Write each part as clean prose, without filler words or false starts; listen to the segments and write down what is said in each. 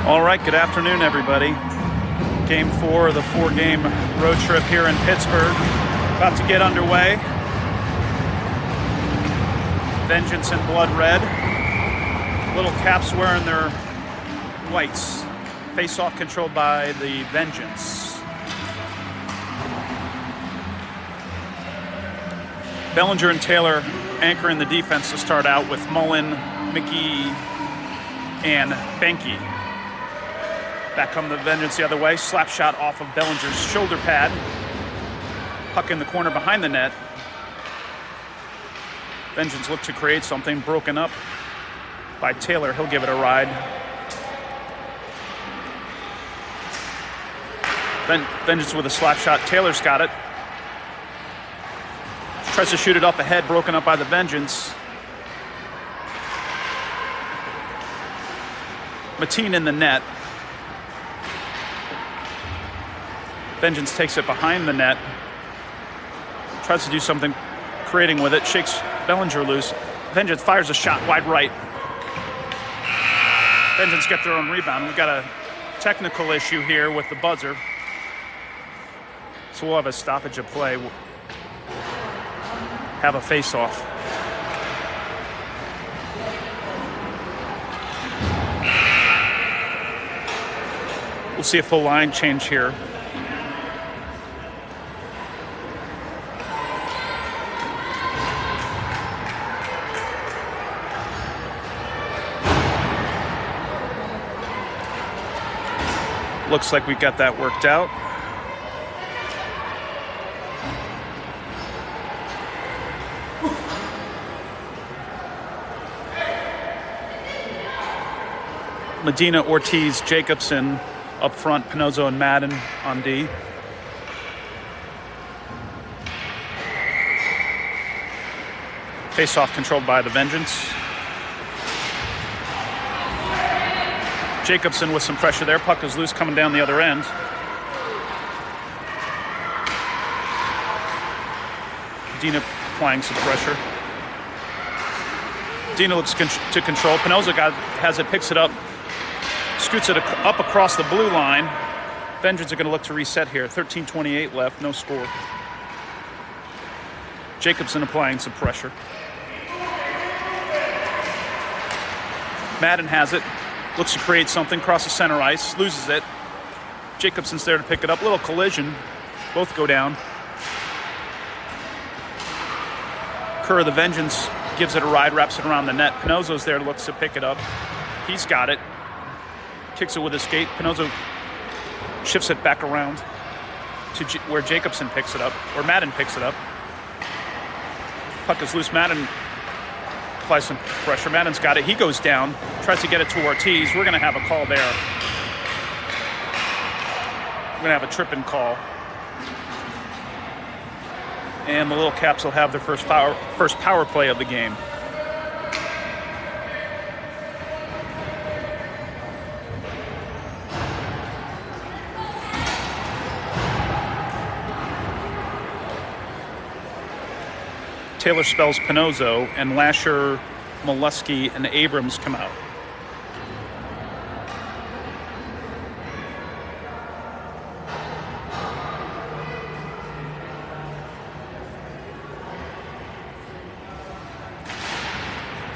All right, good afternoon, everybody. Game 4 of the 4-game road trip here in Pittsburgh. About to get underway. Vengeance in blood red. Little caps wearing their whites. Face-off controlled by the Vengeance. Bellinger and Taylor anchoring the defense to start out with Mullen, McGee, and Benke. Back come the Vengeance the other way. Slap shot off of Bellinger's shoulder pad. Puck in the corner behind the net. Vengeance look to create something, broken up by Taylor. He'll give it a ride. Vengeance with a slap shot. Taylor's got it. Tries to shoot it up ahead, broken up by the Vengeance. Mateen in the net. Vengeance takes it behind the net. Tries to do something, creating with it. Shakes Bellinger loose. Vengeance fires a shot wide right. Vengeance get their own rebound. We've got a technical issue here with the buzzer. So we'll have a stoppage of play. We'll have a face-off. We'll see a full line change here. Looks like we've got that worked out. Medina, Ortiz, Jacobson up front, Pinozzo and Madden on D. Face-off controlled by the Vengeance. Jacobson with some pressure there. Puck is loose coming down the other end. Dina applying some pressure. Dina looks to control. Pinozzo has it, picks it up, scoots it up across the blue line. Vengeance are going to look to reset here. 13:28 left, no score. Jacobson applying some pressure. Madden has it. Looks to create something, crosses center ice, loses it. Jacobson's there to pick it up. Little collision. Both go down. Kerr, the Vengeance, gives it a ride, wraps it around the net. Pinozzo's there, looks to pick it up. He's got it. Kicks it with his skate. Pinozzo shifts it back around to where Jacobson picks it up, or Madden picks it up. Puck is loose. Madden applies some pressure. Madden's got it. He goes down, tries to get it to Ortiz. We're going to have a call there. We're going to have a tripping call. And the Little Caps will have their first power play of the game. Taylor spells Pinozzo, and Lasher, Molesky, and Abrams come out.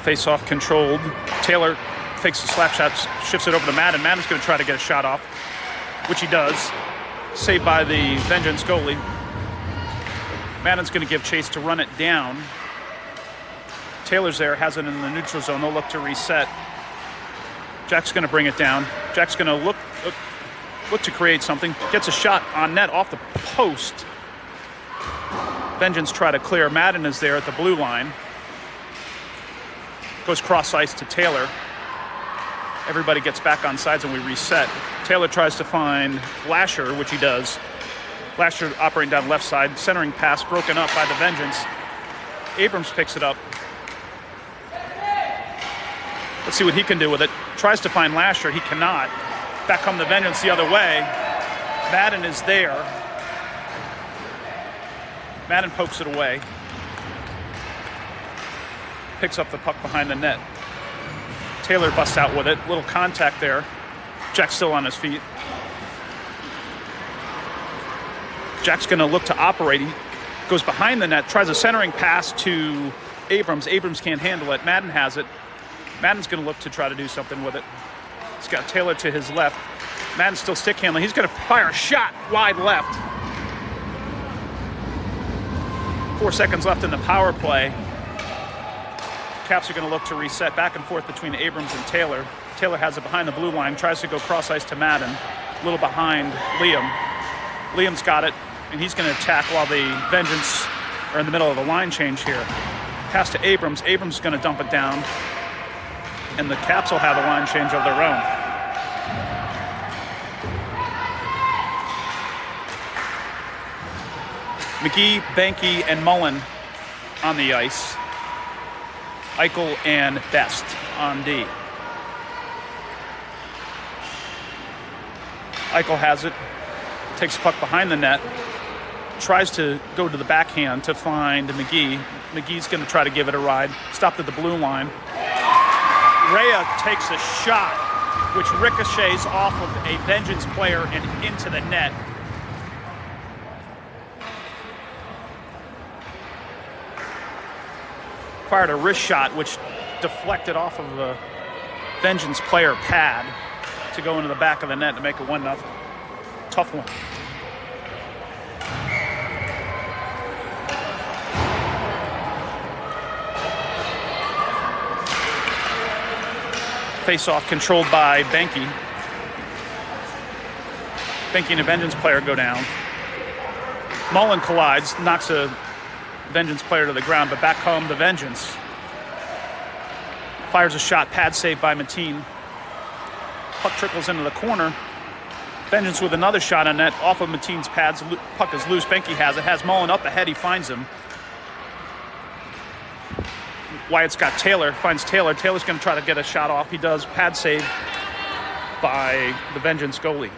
Face-off controlled. Taylor fakes the slap shot, shifts it over to Madden. Madden's going to try to get a shot off, which he does. Saved by the Vengeance goalie. Madden's going to give chase to run it down. Taylor's there, has it in the neutral zone. They'll look to reset. Jack's going to bring it down. Jack's going to look to create something. Gets a shot on net off the post. Vengeance try to clear. Madden is there at the blue line. Goes cross ice to Taylor. Everybody gets back on sides and we reset. Taylor tries to find Lasher, which he does. Lasher operating down left side, centering pass broken up by the Vengeance. Abrams picks it up. Let's see what he can do with it. Tries to find Lasher, he cannot. Back come the Vengeance the other way. Madden is there. Madden pokes it away. Picks up the puck behind the net. Taylor busts out with it. Little contact there. Jack's still on his feet. Jack's going to look to operate. He goes behind the net, tries a centering pass to Abrams. Abrams can't handle it. Madden has it. Madden's going to look to try to do something with it. He's got Taylor to his left. Madden's still stick handling. He's going to fire a shot wide left. 4 seconds left in the power play. Caps are going to look to reset back and forth between Abrams and Taylor. Taylor has it behind the blue line, tries to go cross ice to Madden. A little behind Liam. Liam's got it, and he's going to attack while the Vengeance are in the middle of a line change here. Pass to Abrams. Abrams is going to dump it down, and the Caps will have a line change of their own. McGee, Banky, and Mullen on the ice. Eichel and Best on D. Eichel has it, takes the puck behind the net, tries to go to the backhand to find McGee. McGee's going to try to give it a ride. Stopped at the blue line. Rhea takes a shot, which ricochets off of a Vengeance player and into the net. Fired a wrist shot, which deflected off of the Vengeance player pad to go into the back of the net to make it 1-0. Tough one. Face-off controlled by Banky. Banky and a Vengeance player go down. Mullen collides, knocks a Vengeance player to the ground, but back come the Vengeance. Fires a shot, pad save by Mateen. Puck trickles into the corner. Vengeance with another shot on net, off of Mateen's pads. Puck is loose, Banky has it. Has Mullen up ahead, he finds him. Wyatt's got Taylor, finds Taylor. Taylor's going to try to get a shot off. He does, pad save by the Vengeance goalie.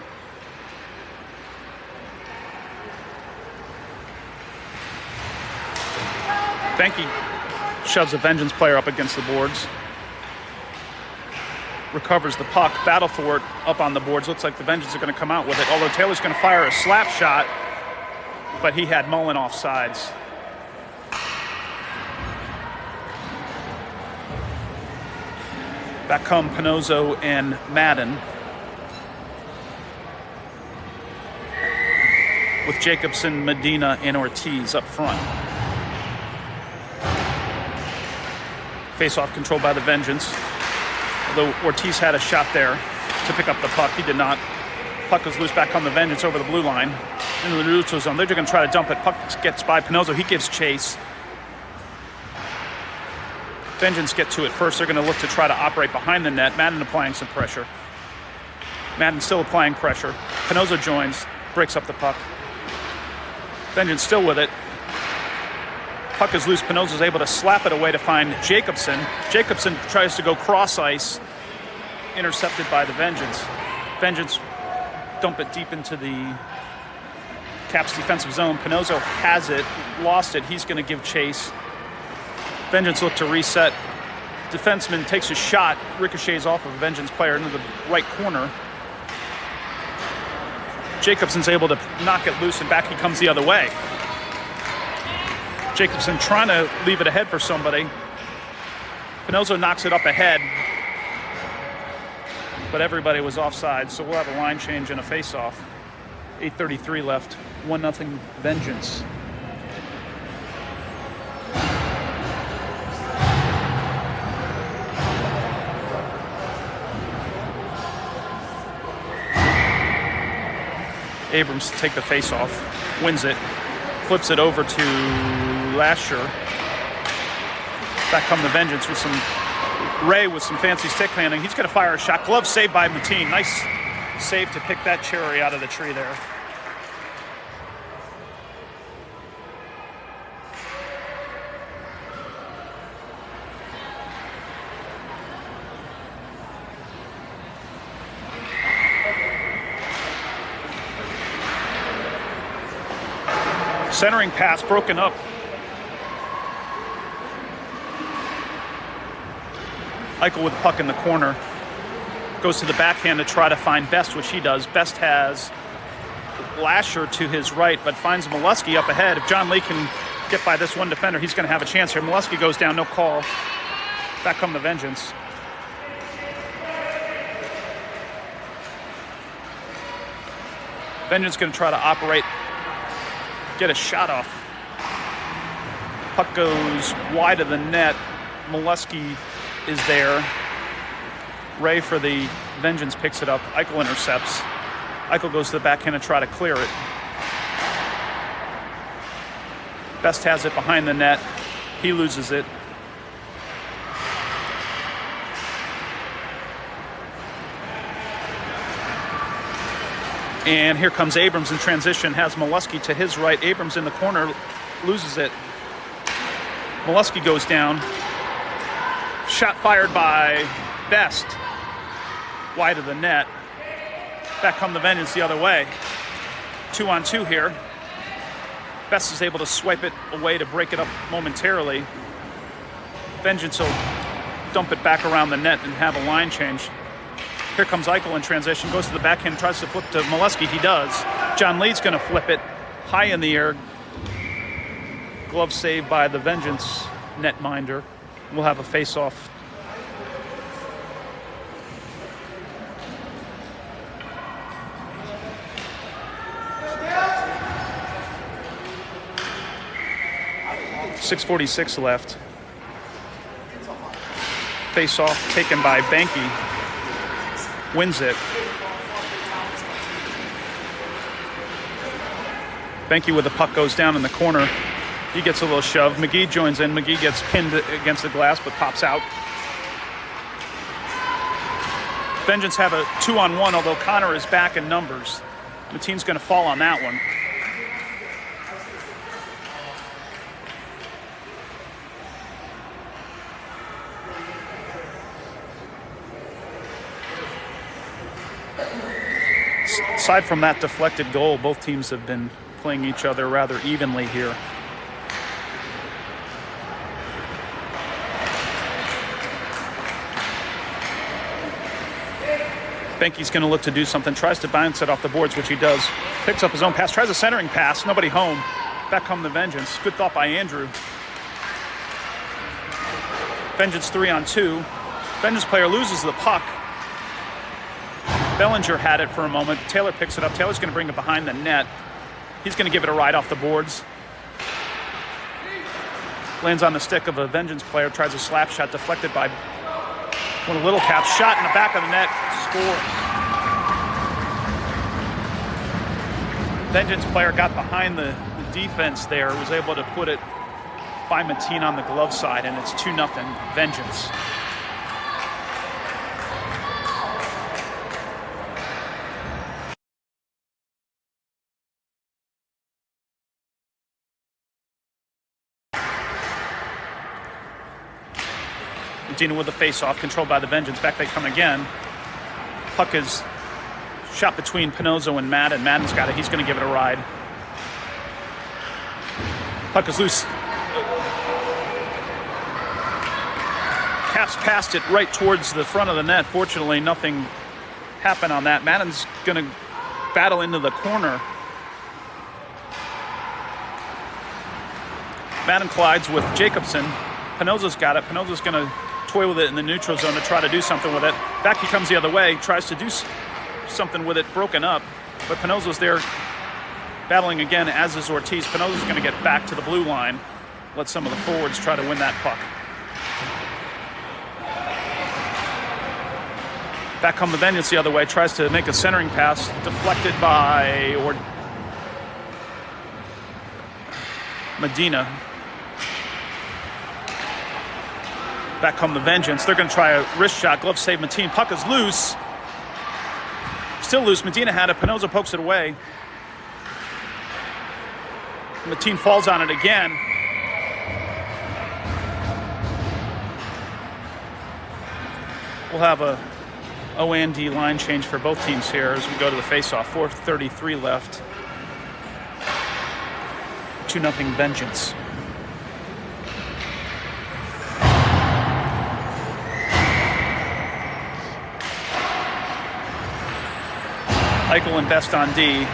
Banky shoves a Vengeance player up against the boards. Recovers the puck, battle for it up on the boards. Looks like the Vengeance are going to come out with it, although Taylor's going to fire a slap shot, but he had Mullen off sides. Back come Pinozzo and Madden, with Jacobson, Medina, and Ortiz up front. Face-off controlled by the Vengeance. Although Ortiz had a shot there to pick up the puck, he did not. Puck is loose, back on the Vengeance over the blue line into the neutral zone. They're going to try to dump it. Puck gets by Pinozzo. He gives chase. Vengeance get to it first. They're going to look to try to operate behind the net. Madden applying some pressure. Madden still applying pressure. Pinozzo joins, breaks up the puck. Vengeance still with it. Puck is loose. Pinozzo's able to slap it away to find Jacobson. Jacobson tries to go cross ice, intercepted by the Vengeance. Vengeance dump it deep into the Caps defensive zone. Pinozzo has it, lost it. He's going to give chase. Vengeance look to reset. Defenseman takes a shot, ricochets off of a Vengeance player into the right corner. Jacobson's able to knock it loose, and back he comes the other way. Jacobson trying to leave it ahead for somebody. Pinozzo knocks it up ahead, but everybody was offside, so we'll have a line change and a face-off. 8:33 left, 1-0 Vengeance. Abrams take the face-off, wins it, flips it over to Lasher. Back come the Vengeance with some Ray with some fancy stick handling. He's going to fire a shot. Glove saved by Mateen. Nice save to pick that cherry out of the tree there. Centering pass broken up. Eichel with the puck in the corner. Goes to the backhand to try to find Best, which he does. Best has Lasher to his right, but finds Molesky up ahead. If John Lee can get by this one defender, he's going to have a chance here. Molesky goes down, no call. Back come the Vengeance. Vengeance going to try to operate, get a shot off. Puck goes wide of the net. Molesky is there. Ray for the Vengeance picks it up. Eichel intercepts. Eichel goes to the backhand to try to clear it. Best has it behind the net. He loses it. And here comes Abrams in transition, has Molesky to his right. Abrams in the corner, loses it. Molesky goes down. Shot fired by Best. Wide of the net. Back come the Vengeance the other way. 2-on-2 here. Best is able to swipe it away to break it up momentarily. Vengeance will dump it back around the net and have a line change. Here comes Eichel in transition, goes to the backhand, tries to flip to Molesky. He does. John Lee's going to flip it high in the air. Glove saved by the Vengeance netminder. We'll have a face-off. .646 left. Face-off taken by Banky. Wins it. Banky with the puck goes down in the corner. He gets a little shove. McGee joins in. McGee gets pinned against the glass but pops out. Vengeance have a 2-on-1, although Connor is back in numbers. Mateen's going to fall on that one. Aside from that deflected goal, both teams have been playing each other rather evenly here. Benke's going to look to do something, tries to bounce it off the boards, which he does. Picks up his own pass, tries a centering pass, nobody home. Back come the Vengeance. Good thought by Andrew. Vengeance 3-on-2. Vengeance player loses the puck. Bellinger had it for a moment. Taylor picks it up. Taylor's going to bring it behind the net. He's going to give it a ride off the boards. Lands on the stick of a Vengeance player. Tries a slap shot deflected by one of Little Cap's. Shot in the back of the net. Score. Vengeance player got behind the defense there. Was able to put it by Mateen on the glove side, and it's 2-0 Vengeance. Dealing with the face-off, controlled by the Vengeance. Back they come again. Puck is shot between Pinozzo and Madden. Madden's got it. He's going to give it a ride. Puck is loose. Caps passed it right towards the front of the net. Fortunately, nothing happened on that. Madden's going to battle into the corner. Madden collides with Jacobson. Pinozzo's got it. Pinozzo's going to toy with it in the neutral zone to try to do something with it. Back he comes the other way, tries to do something with it, broken up, but Pinozzo's there battling again, as is Ortiz. Pinozzo's going to get back to the blue line, let some of the forwards try to win that puck. Back come the Vengeance the other way, tries to make a centering pass, deflected by Medina. Back come the Vengeance. They're going to try a wrist shot. Glove save Mateen. Puck is loose. Still loose. Medina had it. Pinozzo pokes it away. Mateen falls on it again. We'll have a O&D line change for both teams here as we go to the face-off. 4:33 left. 2-0 Vengeance. Eichel and Best on D.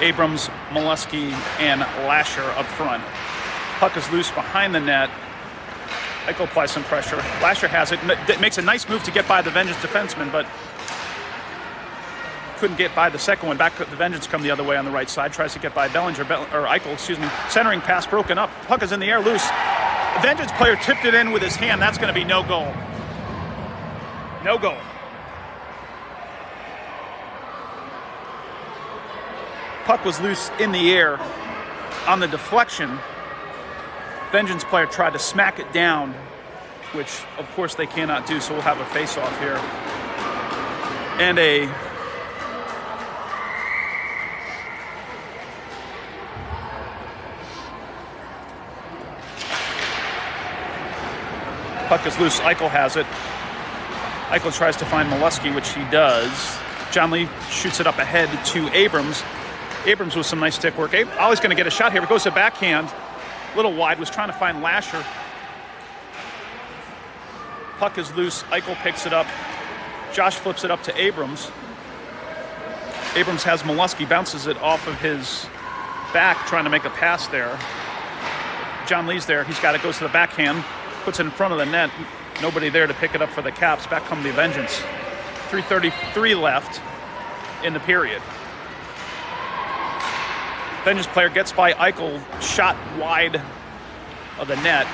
Abrams, Molesky, and Lasher up front. Puck is loose behind the net. Eichel applies some pressure. Lasher has it. Makes a nice move to get by the Vengeance defenseman, but couldn't get by the second one. Back the Vengeance come the other way on the right side. Tries to get by Eichel, excuse me. Centering pass broken up. Puck is in the air, loose. The Vengeance player tipped it in with his hand. That's going to be no goal. No goal. Puck was loose in the air on the deflection. Vengeance player tried to smack it down, which of course they cannot do, so we'll have a face-off here. And a puck is loose. Eichel has it. Eichel tries to find Molesky, which he does. John Lee shoots it up ahead to Abrams. Abrams with some nice stick work. Ollie's going to get a shot here, but goes to backhand. A little wide, was trying to find Lasher. Puck is loose. Eichel picks it up. Josh flips it up to Abrams. Abrams has Molesky, bounces it off of his back, trying to make a pass there. John Lee's there. He's got it, goes to the backhand, puts it in front of the net. Nobody there to pick it up for the Caps. Back come the Vengeance. 3:33 left in the period. Vengeance player gets by Eichel, shot wide of the net.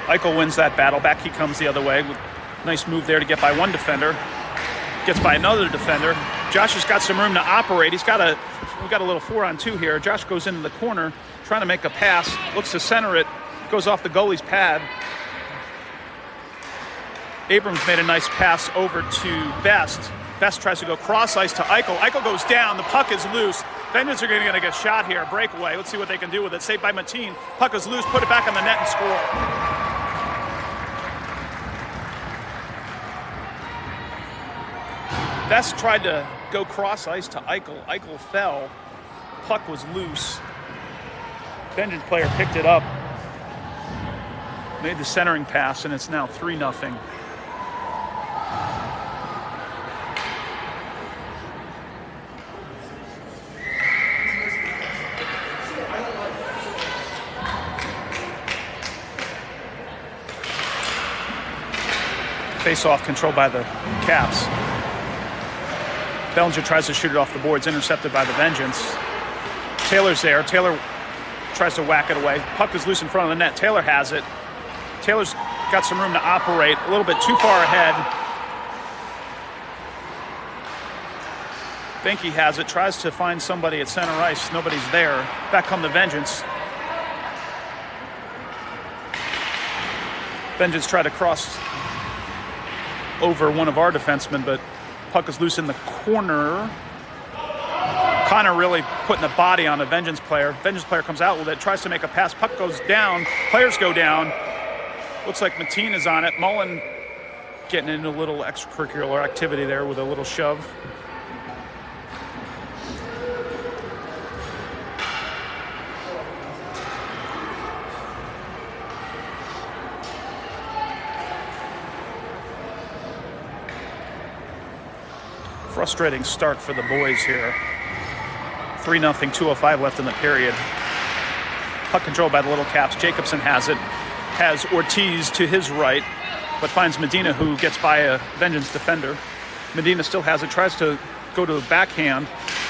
Eichel wins that battle. Back he comes the other way. Nice move there to get by one defender. Gets by another defender. Josh has got some room to operate. We've got a little 4-on-2 here. Josh goes into the corner, trying to make a pass. Looks to center it. Goes off the goalie's pad. Abrams made a nice pass over to Best. Best tries to go cross ice to Eichel. Eichel goes down. The puck is loose. Vengeance are going to get shot here. Breakaway. Let's see what they can do with it. Saved by Mateen. Puck is loose. Put it back on the net and score. Best tried to go cross ice to Eichel. Eichel fell. Puck was loose. Vengeance player picked it up. Made the centering pass, and it's now 3-0. Face-off controlled by the Caps. Bellinger tries to shoot it off the boards, intercepted by the Vengeance. Taylor's there. Taylor tries to whack it away. Puck is loose in front of the net. Taylor has it. Taylor's got some room to operate. A little bit too far ahead. Benke has it. Tries to find somebody at center ice. Nobody's there. Back come the Vengeance. Vengeance tried to cross over one of our defensemen, but puck is loose in the corner. Connor really putting the body on a Vengeance player. Vengeance player comes out with it, tries to make a pass. Puck goes down. Players go down. Looks like Mateen is on it. Mullen getting into a little extracurricular activity there with a little shove. Frustrating start for the boys here. 3-0, 2:05 left in the period. Puck controlled by the Little Caps. Jacobson has it. Has Ortiz to his right, but finds Medina, who gets by a Vengeance defender. Medina still has it. Tries to go to the backhand.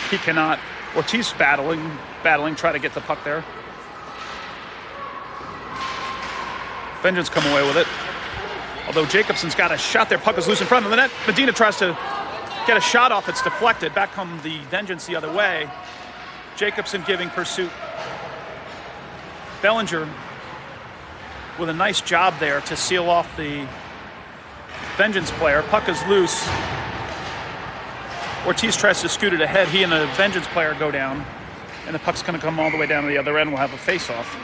He cannot. Ortiz battling, try to get the puck there. Vengeance come away with it. Although Jacobson's got a shot there. Puck is loose in front of the net. Medina tries to get a shot off. It's deflected. Back come the Vengeance the other way. Jacobson giving pursuit. Bellinger with a nice job there to seal off the Vengeance player. Puck is loose. Ortiz tries to scoot it ahead. He and the Vengeance player go down. And the puck's going to come all the way down to the other end. We'll have a face-off.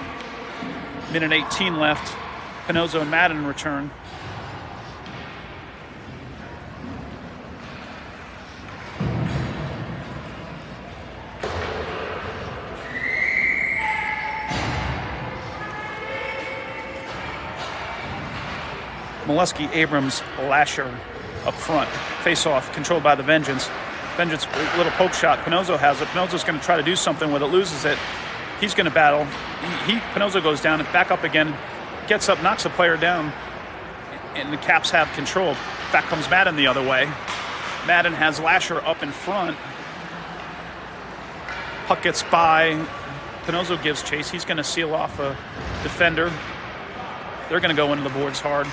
Minute 18 left. Pinozzo and Madden return. Molesky, Abrams, Lasher up front. Face-off controlled by the Vengeance. Vengeance, little poke shot. Pinozzo has it. Pinozzo's going to try to do something with it, loses it. He's going to battle. Pinozzo goes down and back up again, gets up, knocks a player down, and the Caps have control. Back comes Madden the other way. Madden has Lasher up in front. Puck gets by. Pinozzo gives chase. He's going to seal off a defender. They're going to go into the boards hard.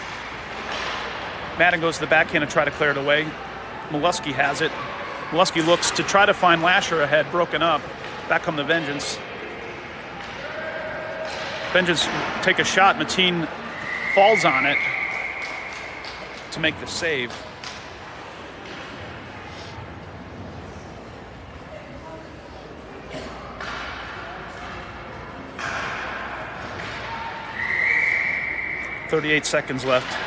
Madden goes to the backhand and try to clear it away. Molesky has it. Molesky looks to try to find Lasher ahead, broken up. Back come the Vengeance. Vengeance take a shot. Mateen falls on it to make the save. .38 seconds left.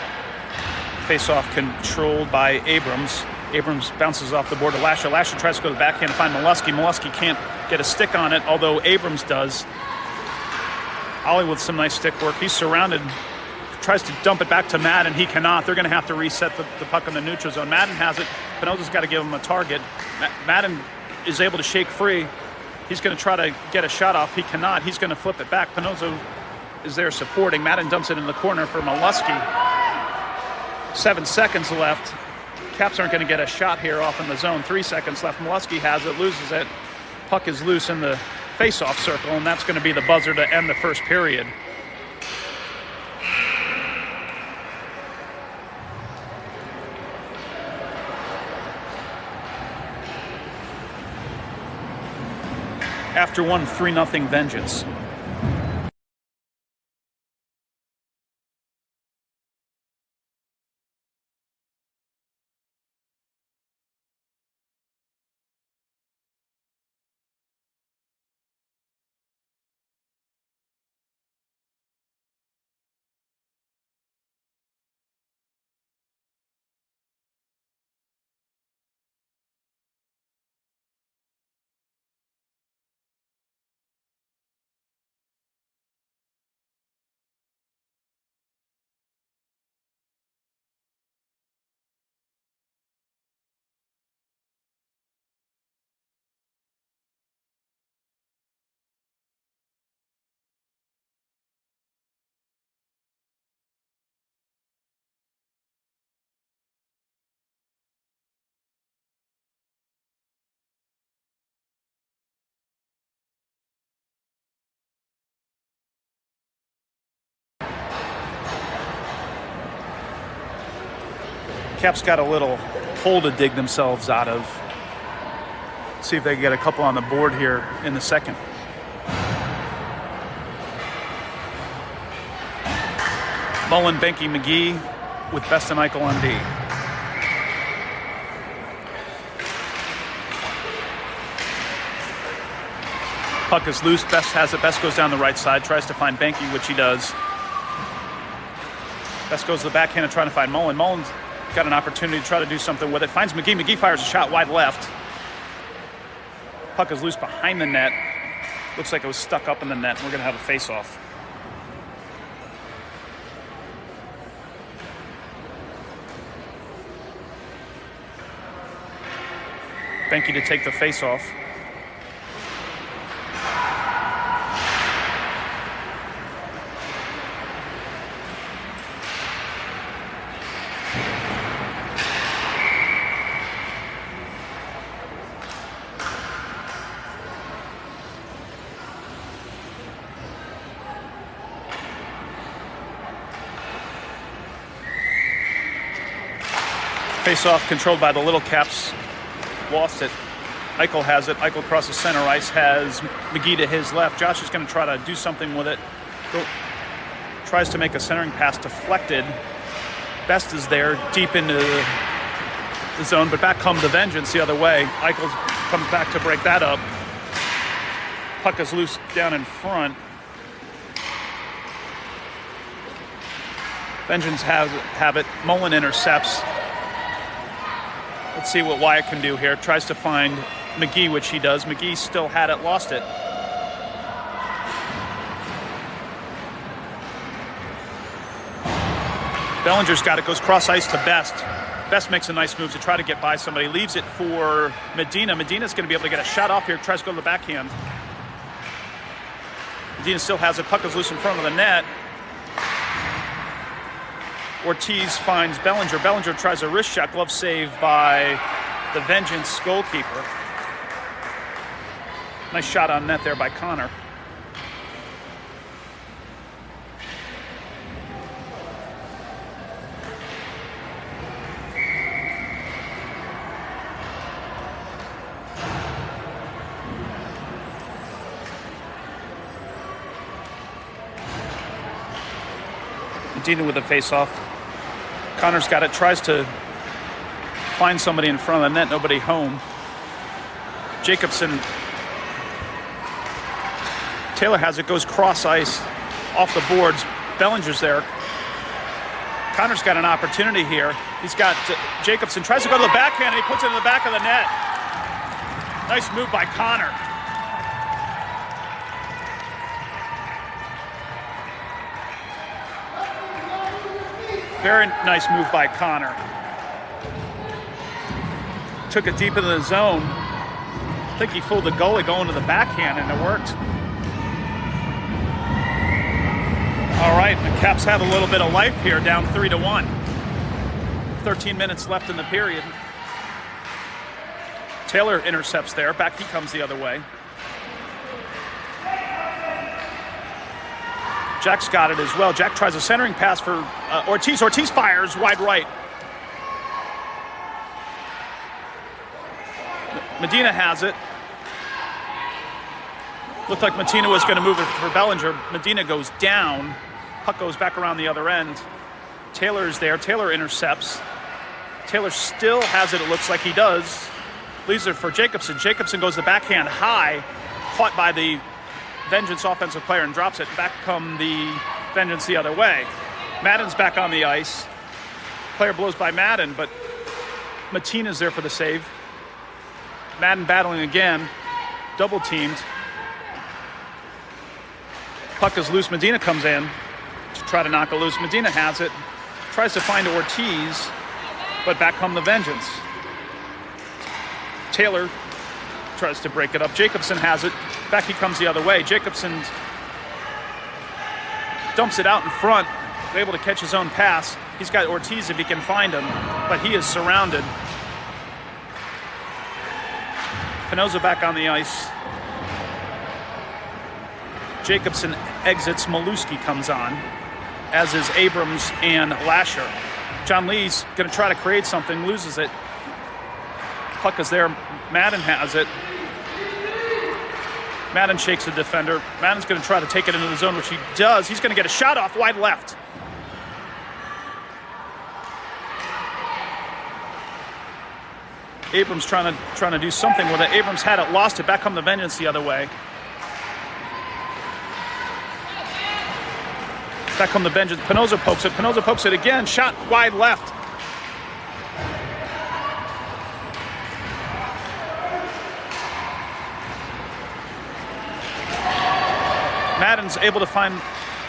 Face-off controlled by Abrams. Abrams bounces off the board to Lasher. Lasher tries to go to the backhand to find Molesky. Molesky can't get a stick on it, although Abrams does. Ollie with some nice stick work. He's surrounded. Tries to dump it back to Madden. He cannot. They're going to have to reset the puck in the neutral zone. Madden has it. Pinozzo's got to give him a target. Madden is able to shake free. He's going to try to get a shot off. He cannot. He's going to flip it back. Pinozzo is there supporting. Madden dumps it in the corner for Molesky. 7 seconds left. Caps aren't going to get a shot here off in the zone. 3 seconds left. Molesky has it, loses it. Puck is loose in the face-off circle, and that's going to be the buzzer to end the first period. After one, 3-0 Vengeance. Caps got a little hole to dig themselves out of. See if they can get a couple on the board here in the second. Mullen, Benke, McGee with Best and Eichel on D. Puck is loose. Best has it. Best goes down the right side. Tries to find Benke, which he does. Best goes to the backhand and trying to find Mullen. Mullen's got an opportunity to try to do something with it. Finds McGee. McGee fires a shot wide left. Puck is loose behind the net. Looks like it was stuck up in the net. We're going to have a face-off. Benke to take the face-off. Face-off controlled by the Little Caps. Lost it. Eichel has it. Eichel crosses center ice, has McGee to his left. Josh is going to try to do something with it. Tries to make a centering pass, deflected. Best is there, deep into the zone, but back comes the Vengeance the other way. Eichel comes back to break that up. Puck is loose down in front. Vengeance have it. Mullen intercepts. Let's see what Wyatt can do here. Tries to find McGee, which he does. McGee still had it, lost it. Bellinger's got it, goes cross ice to Best. Best makes a nice move to try to get by somebody. Leaves it for Medina. Medina's going to be able to get a shot off here. Tries to go to the backhand. Medina still has it. Puck is loose in front of the net. Ortiz finds Bellinger. Bellinger tries a wrist shot. Glove save by the Vengeance goalkeeper. Nice shot on net there by Connor. Medina with a face-off. Connor's got it, tries to find somebody in front of the net, nobody home. Jacobson, Taylor has it, goes cross ice, off the boards. Bellinger's there. Connor's got an opportunity here. He's got Jacobson, tries to go to the backhand, and he puts it in the back of the net. Nice move by Connor. Very nice move by Connor. Took it deep into the zone. I think he fooled the goalie going to the backhand, and it worked. All right, the Caps have a little bit of life here, down 3-1. 13 minutes left in the period. Taylor intercepts there. Back he comes the other way. Jack's got it as well. Jack tries a centering pass for Ortiz. Ortiz fires wide right. Medina has it. Looked like Medina was going to move it for Bellinger. Medina goes down. Puck goes back around the other end. Taylor's there. Taylor intercepts. Taylor still has it looks like he does. Leaves it for Jacobson. Jacobson goes the backhand high. Caught by the Vengeance offensive player and drops it. Back come the Vengeance the other way. Madden's back on the ice. Player blows by Madden, but Matina's there for the save. Madden battling again. Double teamed. Puck is loose. Medina comes in to try to knock it loose. Medina has it. Tries to find Ortiz, but back come the Vengeance. Taylor tries to break it up. Jacobson has it. Back he comes the other way. Jacobson dumps it out in front, able to catch his own pass. He's got Ortiz if he can find him, but he is surrounded. Pinoza back on the ice. Jacobson exits. Maluski comes on, as is Abrams and Lasher. John Lee's going to try to create something, loses it. Puck is there. Madden has it. Madden shakes the defender. Madden's going to try to take it into the zone, which he does. He's going to get a shot off wide left. Abrams trying to do something with it. Abrams had it, lost it. Back come the Vengeance the other way. Back come the Vengeance. Pinoza pokes it. Pinoza pokes it again. Shot wide left. Madden's able to find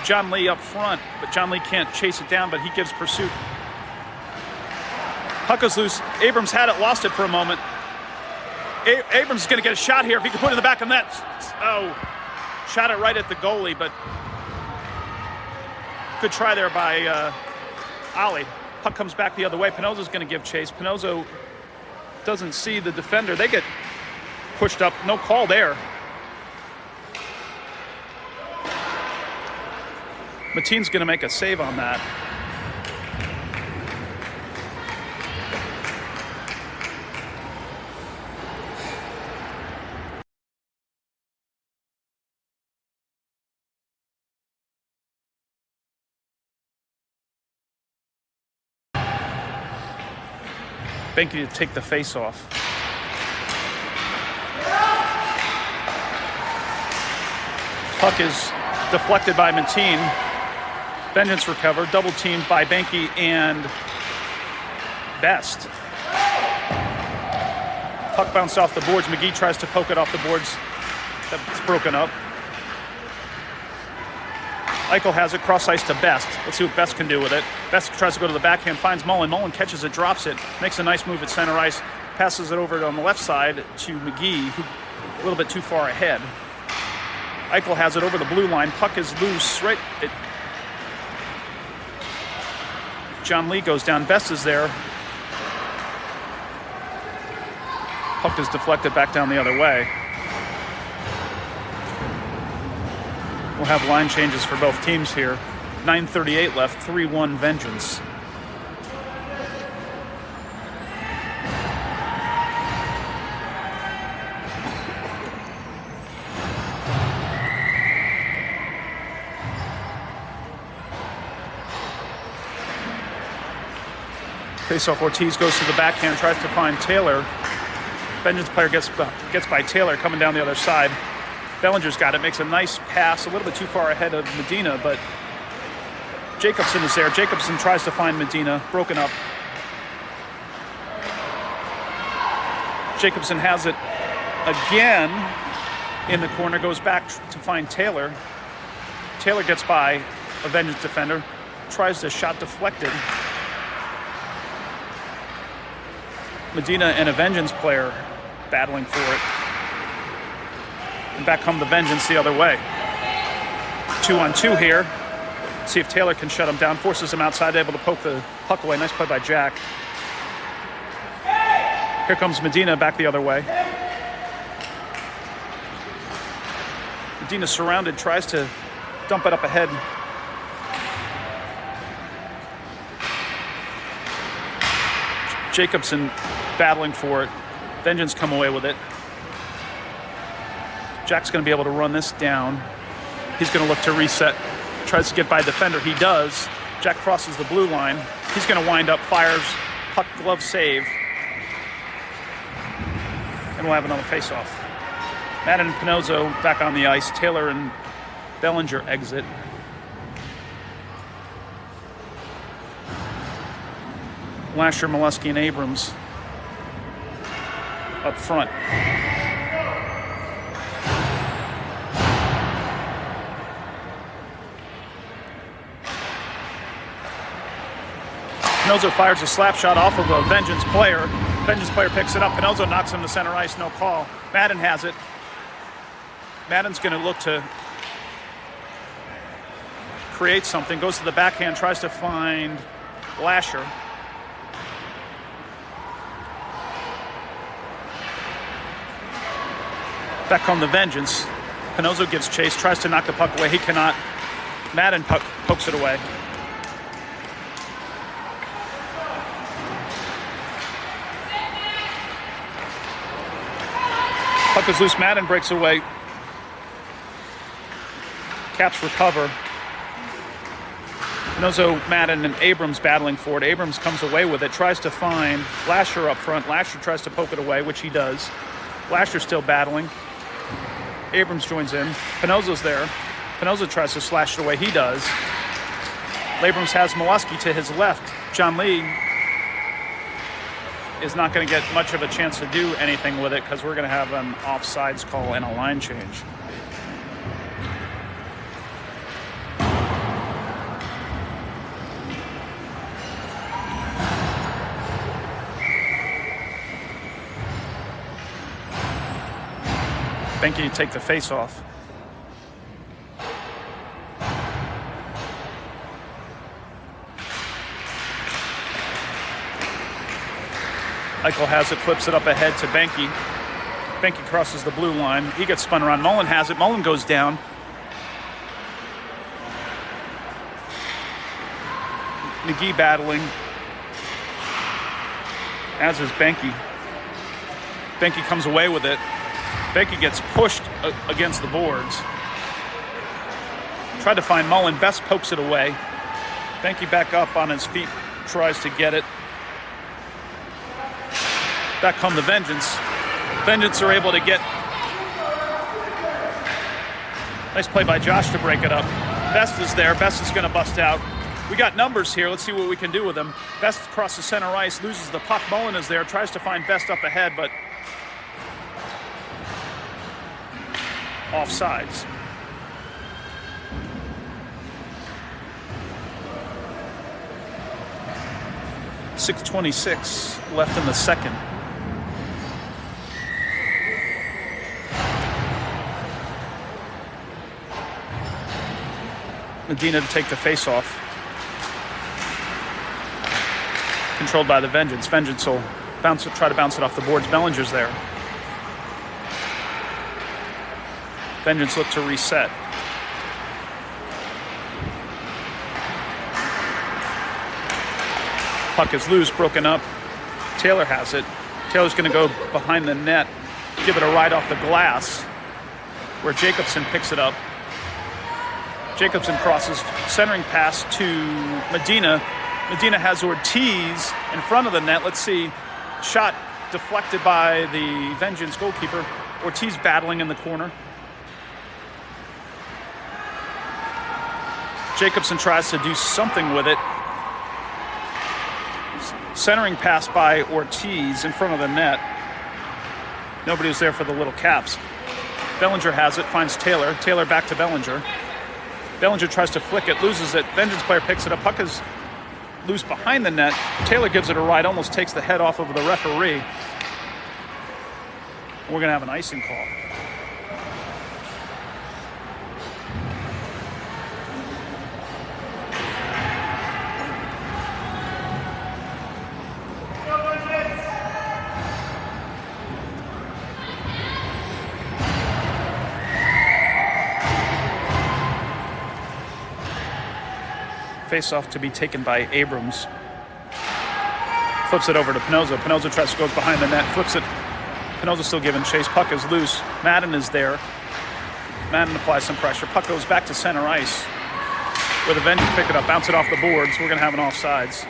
John Lee up front, but John Lee can't chase it down, but he gives pursuit. Puck is loose. Abrams had it, lost it for a moment. Abrams is going to get a shot here if he can put it in the back of the net. Oh, shot it right at the goalie, but good try there by Ali. Puck comes back the other way. Pinoza's going to give chase. Pinoza doesn't see the defender. They get pushed up. No call there. Mateen's going to make a save on that. Benke to take the face off. Puck is deflected by Mateen. Vengeance recovered, double teamed by Benke and Best. Puck bounced off the boards. McGee tries to poke it off the boards. That's broken up. Eichel has it, cross ice to Best. Let's see what Best can do with it. Best tries to go to the backhand, finds Mullen. Mullen catches it, drops it, makes a nice move at center ice, passes it over on the left side to McGee, who a little bit too far ahead. Eichel has it over the blue line. Puck is loose. John Lee goes down. Best is there. Puck is deflected back down the other way. We'll have line changes for both teams here. 9:38 left, 3-1 Vengeance. Face-off, Ortiz goes to the backhand, tries to find Taylor. Vengeance player gets by Taylor coming down the other side. Bellinger's got it, makes a nice pass, a little bit too far ahead of Medina, but Jacobson is there. Jacobson tries to find Medina, broken up. Jacobson has it again in the corner, goes back to find Taylor. Taylor gets by a Vengeance defender, tries to shot deflected. Medina and a Vengeance player battling for it. And back come the Vengeance the other way. 2-on-2 here. See if Taylor can shut him down. Forces him outside, able to poke the puck away. Nice play by Jack. Here comes Medina back the other way. Medina surrounded, tries to dump it up ahead. Jacobson battling for it. Vengeance come away with it. Jack's going to be able to run this down. He's going to look to reset. Tries to get by defender. He does. Jack crosses the blue line. He's going to wind up, fires, puck glove save. And we'll have another face-off. Madden and Pinozzo back on the ice. Taylor and Bellinger exit. Lasher, Molesky, and Abrams up front. Pinozzo fires a slap shot off of a Vengeance player. Vengeance player picks it up. Pinozzo knocks him to center ice, no call. Madden has it. Madden's going to look to create something. Goes to the backhand, tries to find Lasher. Back on the Vengeance. Pinozzo gives chase, tries to knock the puck away. He cannot. Madden pokes it away. Puck is loose. Madden breaks away. Caps recover. Pinozzo, Madden, and Abrams battling for it. Abrams comes away with it, tries to find Lasher up front. Lasher tries to poke it away, which he does. Lasher still battling. Abrams joins in. Pinozzo's there. Pinozzo tries to slash it away. He does. Abrams has Molesky to his left. John Lee is not going to get much of a chance to do anything with it because we're going to have an offsides call and a line change. Benke take the face off. Eichel has it, flips it up ahead to Benke. Benke crosses the blue line. He gets spun around. Mullen has it. Mullen goes down. McGee battling, as is Benke. Benke comes away with it. Benke gets pushed against the boards. Tried to find Mullen. Best pokes it away. Benke back up on his feet, tries to get it. Back come the Vengeance. Vengeance are able to get. Nice play by Josh to break it up. Best is there. Best is going to bust out. We got numbers here. Let's see what we can do with them. Best crosses center ice, loses the puck. Mullen is there, tries to find Best up ahead, but offsides. 6:26 left in the second. Medina to take the face-off. Controlled by the Vengeance. Vengeance will try to bounce it off the boards. Bellinger's there. Vengeance look to reset. Puck is loose, broken up. Taylor has it. Taylor's going to go behind the net, give it a ride off the glass, where Jacobson picks it up. Jacobson crosses, centering pass to Medina. Medina has Ortiz in front of the net. Let's see, shot deflected by the Vengeance goalkeeper. Ortiz battling in the corner. Jacobson tries to do something with it. Centering pass by Ortiz in front of the net. Nobody was there for the little caps. Bellinger has it, finds Taylor. Taylor back to Bellinger. Bellinger tries to flick it, loses it. Vengeance player picks it up. Puck is loose behind the net. Taylor gives it a ride, almost takes the head off of the referee. We're going to have an icing call. Face-off to be taken by Abrams. Flips it over to Pinoza. Pinoza goes behind the net, flips it. Pinoza still giving chase. Puck is loose. Madden is there. Madden applies some pressure. Puck goes back to center ice, where the Vengeance pick it up, bounce it off the boards. We're going to have an offsides.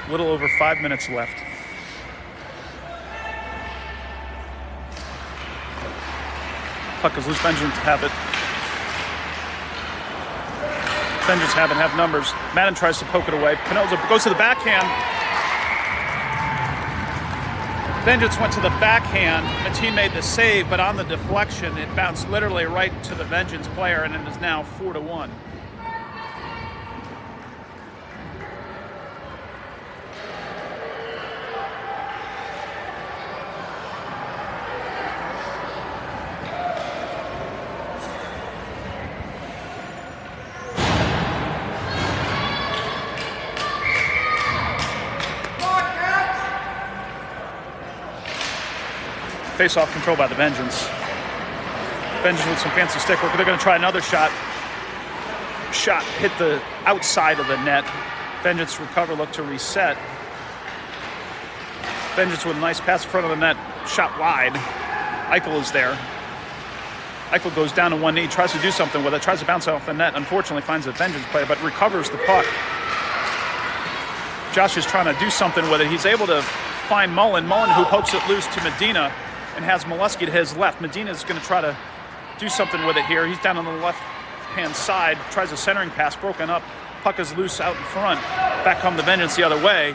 A little over 5 minutes left. Puck is loose. Vengeance have it. Vengeance have numbers. Madden tries to poke it away. Pinoza goes to the backhand. Vengeance went to the backhand. Mateen made the save, but on the deflection, it bounced literally right to the Vengeance player, and it is now 4-1. Face-off controlled by the Vengeance. Vengeance with some fancy stick work. They're going to try another shot. Shot hit the outside of the net. Vengeance recover, look to reset. Vengeance with a nice pass in front of the net. Shot wide. Eichel is there. Eichel goes down to one knee, tries to do something with it, tries to bounce off the net. Unfortunately finds a Vengeance player, but recovers the puck. Josh is trying to do something with it. He's able to find Mullen. Mullen who pokes it loose to Medina and has Molesky to his left. Medina's going to try to do something with it here. He's down on the left-hand side, tries a centering pass, broken up. Puck is loose out in front. Back come the Vengeance the other way.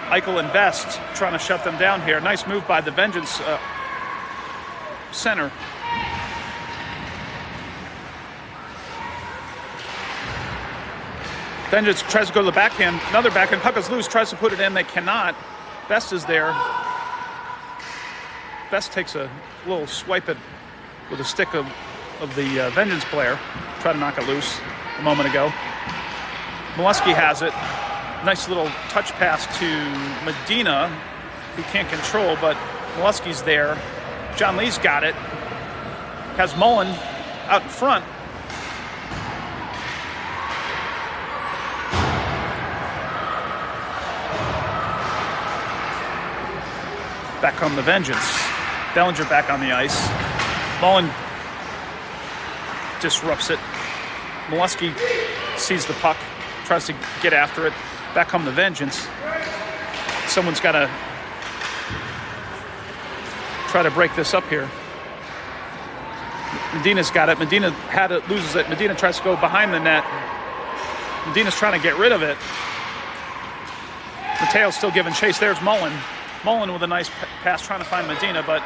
Eichel and Best trying to shut them down here. Nice move by the Vengeance center. Vengeance tries to go to the backhand. Another backhand. Puck is loose, tries to put it in. They cannot. Best is there. Best takes a little swipe it with a stick of the Vengeance player. Try to knock it loose a moment ago. Molesky has it. Nice little touch pass to Medina, who can't control, but Molesky's there. John Lee's got it. Has Mullen out in front. Back come the Vengeance. Bellinger back on the ice. Mullen disrupts it. Molesky sees the puck, tries to get after it. Back come the Vengeance. Someone's got to try to break this up here. Medina's got it. Medina had it, loses it. Medina tries to go behind the net. Medina's trying to get rid of it. Mateo still giving chase. There's Mullen. Mullen with a nice pass trying to find Medina, but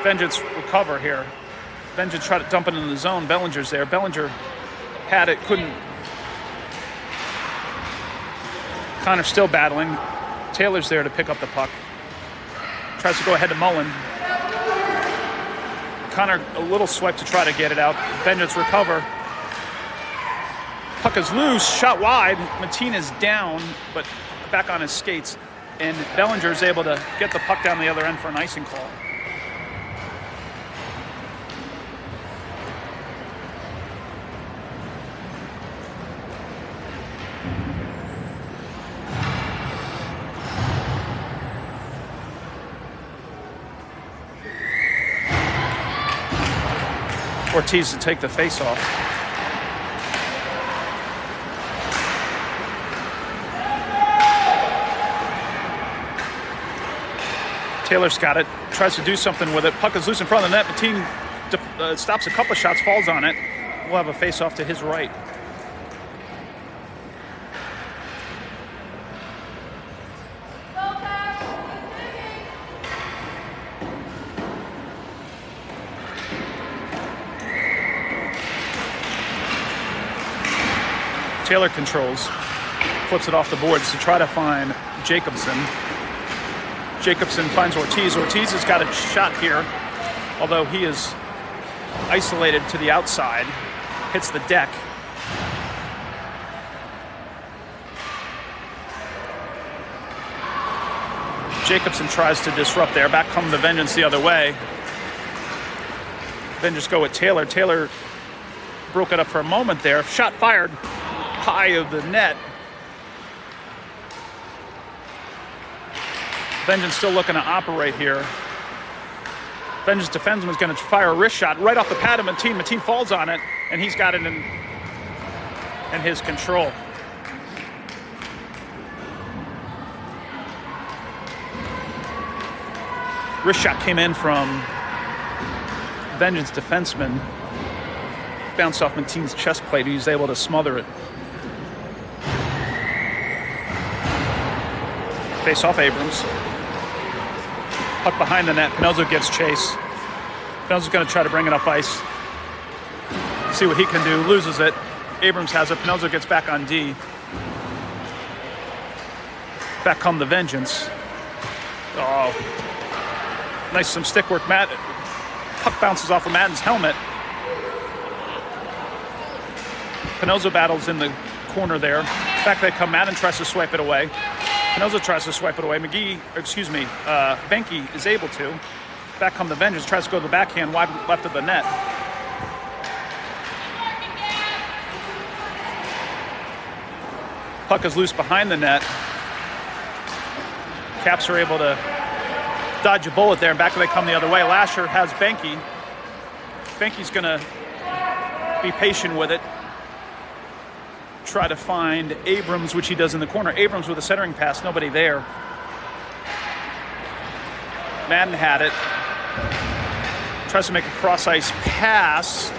Vengeance recover here. Vengeance try to dump it in the zone. Bellinger's there. Bellinger had it, couldn't. Connor still battling. Taylor's there to pick up the puck. Tries to go ahead to Mullen. Connor a little swipe to try to get it out. Vengeance recover. Puck is loose, shot wide. Matina's down, but back on his skates. And Bellinger's able to get the puck down the other end for an icing call. Ortiz to take the face-off. Taylor's got it, tries to do something with it. Puck is loose in front of the net. Mateen stops a couple shots, falls on it. We'll have a face-off to his right. Taylor controls, flips it off the boards to try to find Jacobson. Jacobson finds Ortiz. Ortiz has got a shot here, although he is isolated to the outside. Hits the deck. Jacobson tries to disrupt there. Back come the Vengeance the other way. Vengeance go with Taylor. Taylor broke it up for a moment there. Shot fired high of the net. Vengeance still looking to operate here. Vengeance defenseman is going to fire a wrist shot right off the pad of Mateen. Mateen falls on it, and he's got it in his control. Wrist shot came in from Vengeance defenseman. Bounced off Mateen's chest plate. He was able to smother it. Face off Abrams. Puck behind the net. Pinozzo gets chase. Pinozzo's going to try to bring it up ice. See what he can do. Loses it. Abrams has it. Pinozzo gets back on D. Back come the Vengeance. Oh. Nice some stick work. Puck bounces off of Madden's helmet. Pinozzo battles in the corner there. Back they come. Madden tries to swipe it away. Pinozzo tries to swipe it away. Benke is able to. Back come the Vengeance. Tries to go to the backhand wide left of the net. Puck is loose behind the net. Caps are able to dodge a bullet there, and back they come the other way. Lasher has Benke. Benke's going to be patient with it. Try to find Abrams, which he does in the corner. Abrams with a centering pass, nobody there. Madden had it. Tries to make a cross-ice pass.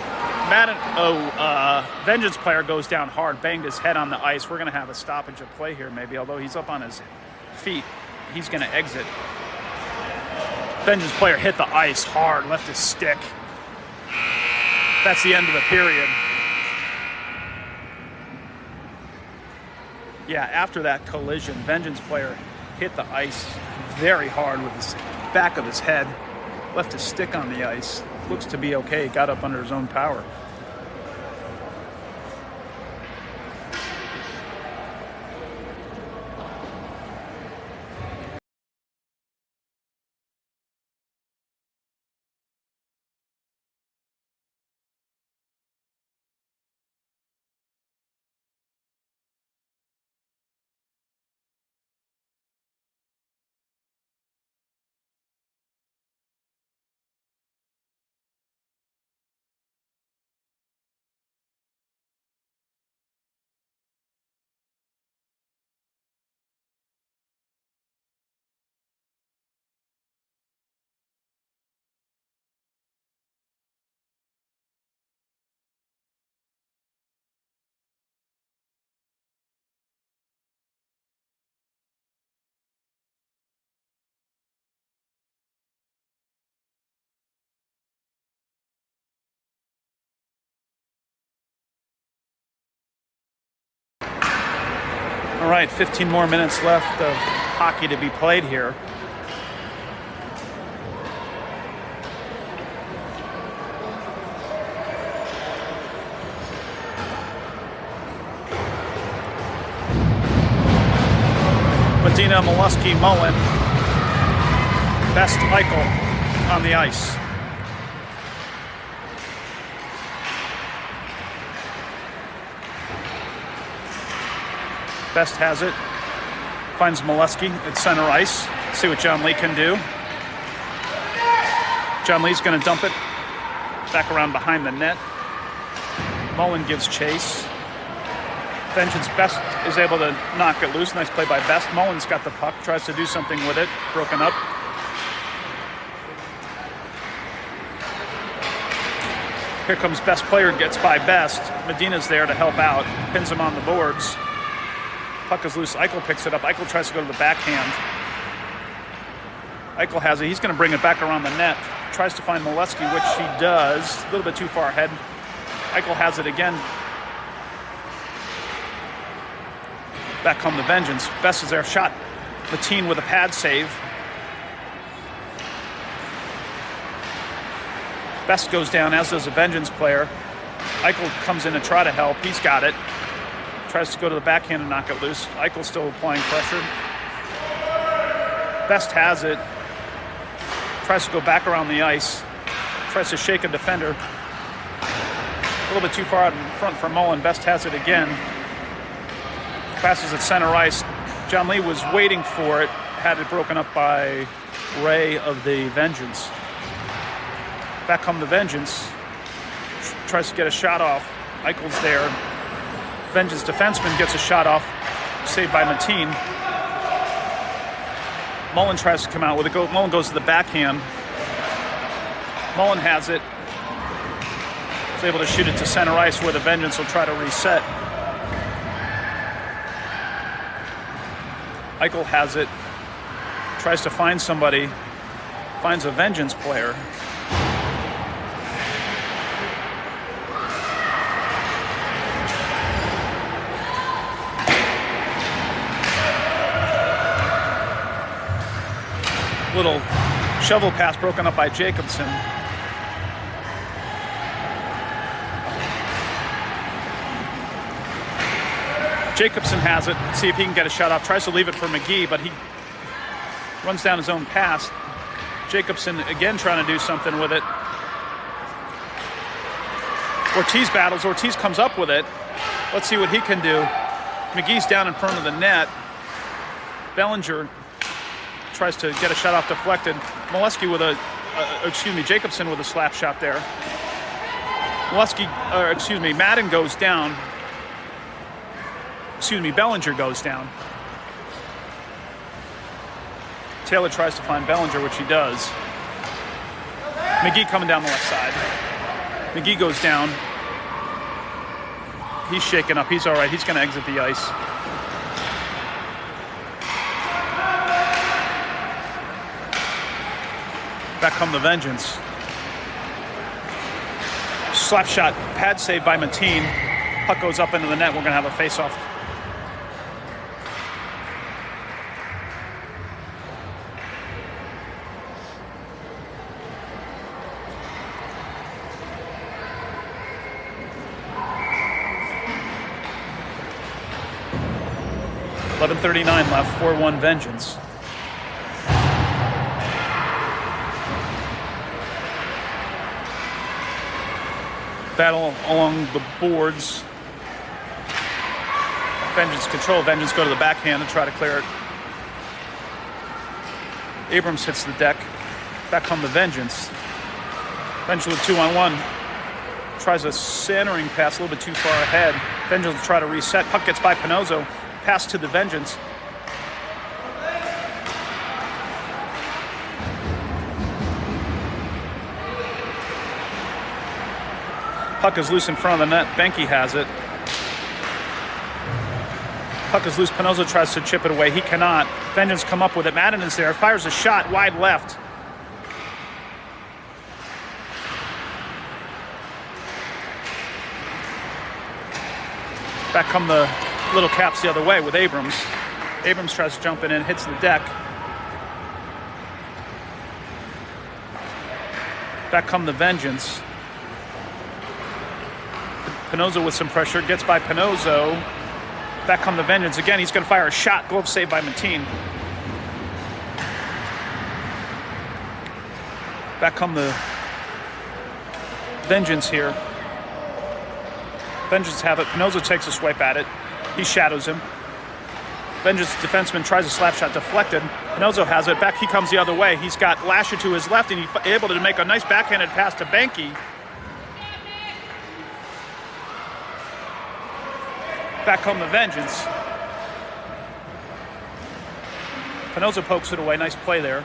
Vengeance player goes down hard, banged his head on the ice. We're going to have a stoppage of play here maybe, although he's up on his feet. He's going to exit. Vengeance player hit the ice hard, left his stick. That's the end of the period. Yeah, after that collision, Vengeance player hit the ice very hard with the back of his head, left his stick on the ice. Looks to be okay, got up under his own power. All right, 15 more minutes left of hockey to be played here. Medina, Molesky, Mullen, Best, Eichel on the ice. Best has it, finds Molesky at center ice. See what John Lee can do. John Lee's going to dump it back around behind the net. Mullen gives chase. Vengeance, Best is able to knock it loose. Nice play by Best. Mullen's got the puck, tries to do something with it. Broken up. Here comes Best player, gets by Best. Medina's there to help out. Pins him on the boards. Puck is loose. Eichel picks it up. Eichel tries to go to the backhand. Eichel has it. He's going to bring it back around the net. Tries to find Molesky, which he does. A little bit too far ahead. Eichel has it again. Back come the Vengeance. Best is there. Shot. Mateen with a pad save. Best goes down, as does a Vengeance player. Eichel comes in to try to help. He's got it. Tries to go to the backhand and knock it loose. Eichel's still applying pressure. Best has it. Tries to go back around the ice. Tries to shake a defender. A little bit too far out in front for Mullen. Best has it again. Passes at center ice. John Lee was waiting for it. Had it broken up by Ray of the Vengeance. Back come the Vengeance. Tries to get a shot off. Eichel's there. Vengeance defenseman gets a shot off, saved by Mateen. Mullen tries to come out with it. Mullen goes to the backhand. Mullen has it. He's able to shoot it to center ice where the Vengeance will try to reset. Eichel has it. Tries to find somebody. Finds a Vengeance player. Little shovel pass broken up by Jacobson. Jacobson has it. See if he can get a shot off. Tries to leave it for McGee, but he runs down his own pass. Jacobson again trying to do something with it. Ortiz battles. Ortiz comes up with it. Let's see what he can do. McGee's down in front of the net. Bellinger tries to get a shot off deflected. Molesky with Jacobson with a slap shot there. Madden goes down. Bellinger goes down. Taylor tries to find Bellinger, which he does. McGee coming down the left side. McGee goes down. He's shaken up. He's all right. He's going to exit the ice. Back come the Vengeance. Slap shot, pad save by Mateen. Puck goes up into the net. We're going to have a face-off. .11:39 left, 4-1 Vengeance. Battle along the boards. Vengeance control. Vengeance go to the backhand and try to clear it. Abrams hits the deck. Back come the Vengeance. Vengeance with 2-on-1. Tries a centering pass a little bit too far ahead. Vengeance will try to reset. Puck gets by Pinozzo. Pass to the Vengeance. Puck is loose in front of the net. Benke has it. Puck is loose. Pinozzo tries to chip it away. He cannot. Vengeance come up with it. Madden is there. Fires a shot wide left. Back come the Little Caps the other way with Abrams. Abrams tries to jump in and hits the deck. Back come the Vengeance. Pinozzo with some pressure, gets by Pinozzo. Back come the Vengeance. Again, he's going to fire a shot. Glove saved by Mateen. Back come the Vengeance here. Vengeance have it. Pinozzo takes a swipe at it. He shadows him. Vengeance defenseman tries a slap shot, deflected. Pinozzo has it. Back he comes the other way. He's got Lasher to his left, and he's able to make a nice backhanded pass to Banky. Back come the Vengeance. Pinozzo pokes it away. Nice play there.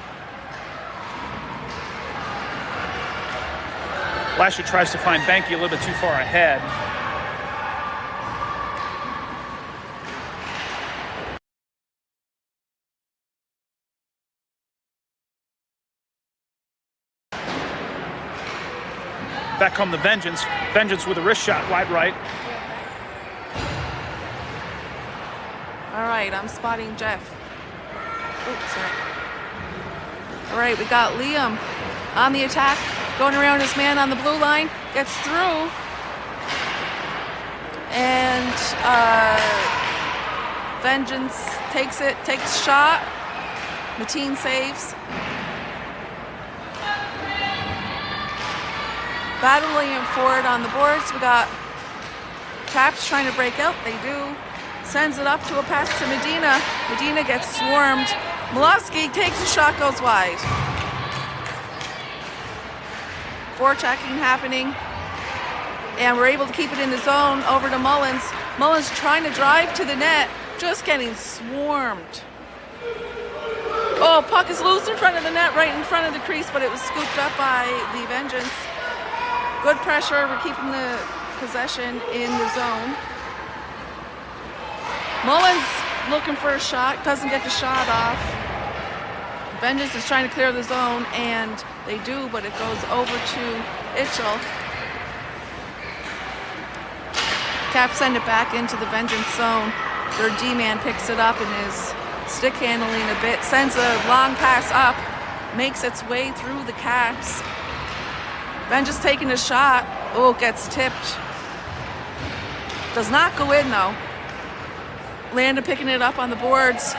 Lasher tries to find Banky a little bit too far ahead. Back come the Vengeance. Vengeance with a wrist shot, wide right. All right, I'm spotting Jeff. Oops, sorry. All right, we got Liam on the attack, going around his man on the blue line, gets through, and Vengeance takes it, takes a shot. Mateen saves. Battling for it on the boards. We got Caps trying to break out. They do. Sends it up to a pass to Medina. Medina gets swarmed. Molosky takes a shot, goes wide. Forechecking happening. And we're able to keep it in the zone over to Mullins. Mullins trying to drive to the net, just getting swarmed. Oh, puck is loose in front of the net, right in front of the crease, but it was scooped up by the Vengeance. Good pressure. We're keeping the possession in the zone. Mullins looking for a shot, doesn't get the shot off. Vengeance is trying to clear the zone, and they do, but it goes over to Itchell. Caps send it back into the Vengeance zone. Their D-man picks it up and is stick handling a bit, sends a long pass up, makes its way through the Caps. Vengeance taking a shot. Oh, gets tipped. Does not go in though. Landon picking it up on the boards.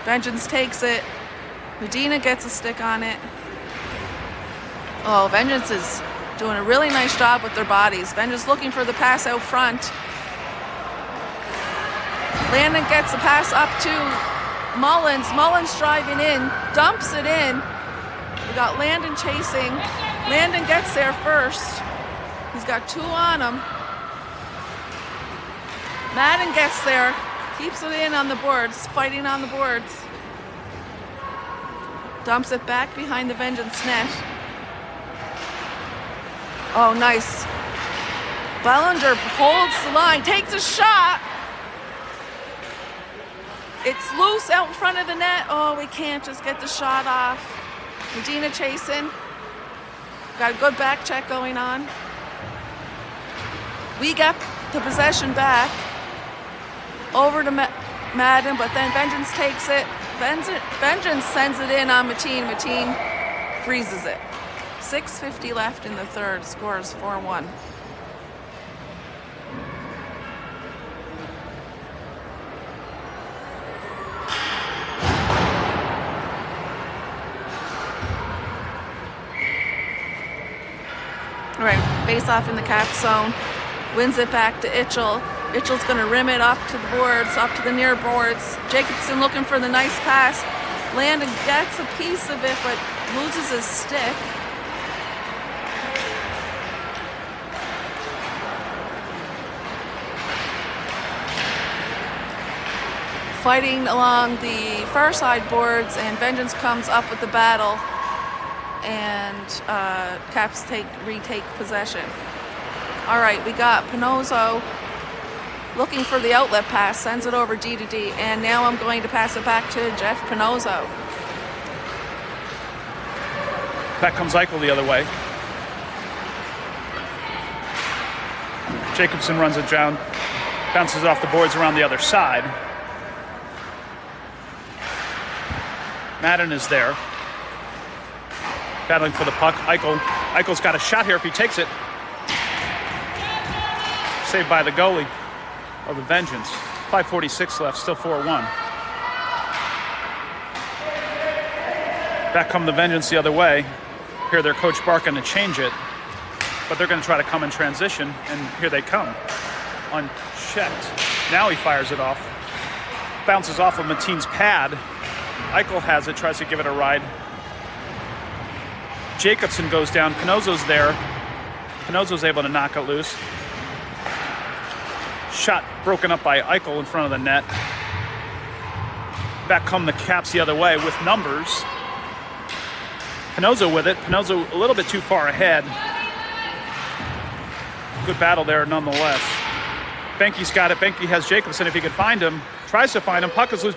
Vengeance takes it. Medina gets a stick on it. Oh, Vengeance is doing a really nice job with their bodies. Vengeance looking for the pass out front. Landon gets a pass up to Mullins. Mullins driving in, dumps it in. We got Landon chasing. Landon gets there first. He's got two on him. Madden gets there, keeps it in on the boards, fighting on the boards. Dumps it back behind the Vengeance net. Oh, nice. Bellinger holds the line, takes a shot. It's loose out in front of the net. Oh, we can't just get the shot off. Medina chasing. Got a good back check going on. We got the possession back over to Madden, but then Vengeance takes it. Vengeance sends it in on Mateen. Mateen freezes it. 6:50 left in the third. Scores 4-1. All right, face off in the Cap zone. Wins it back to Itchell. Itchell's going to rim it up to the boards, up to the near boards. Jacobson looking for the nice pass. Landon gets a piece of it, but loses his stick. Fighting along the far side boards, and Vengeance comes up with the battle, and Caps retake possession. All right, we got Pinozzo looking for the outlet pass, sends it over D to D, and now I'm going to pass it back to Jeff Pinozzo. Back comes Eichel the other way. Jacobson runs it down, bounces it off the boards around the other side. Madden is there, battling for the puck. Eichel's got a shot here if he takes it. Saved by the goalie of the Vengeance. 5:46 left, still 4-1. Back come the Vengeance the other way. Hear their coach barking to change it, but they're going to try to come in transition, and here they come. Unchecked. Now he fires it off. Bounces off of Mateen's pad. Eichel has it, tries to give it a ride. Jacobson goes down. Pinozzo's there. Pinozzo's able to knock it loose. Shot broken up by Eichel in front of the net. Back come the Caps the other way with numbers. Pinozzo with it. Pinozzo a little bit too far ahead. Good battle there nonetheless. Benke's got it. Benke has Jacobson if he can find him. Tries to find him. Puck is loose.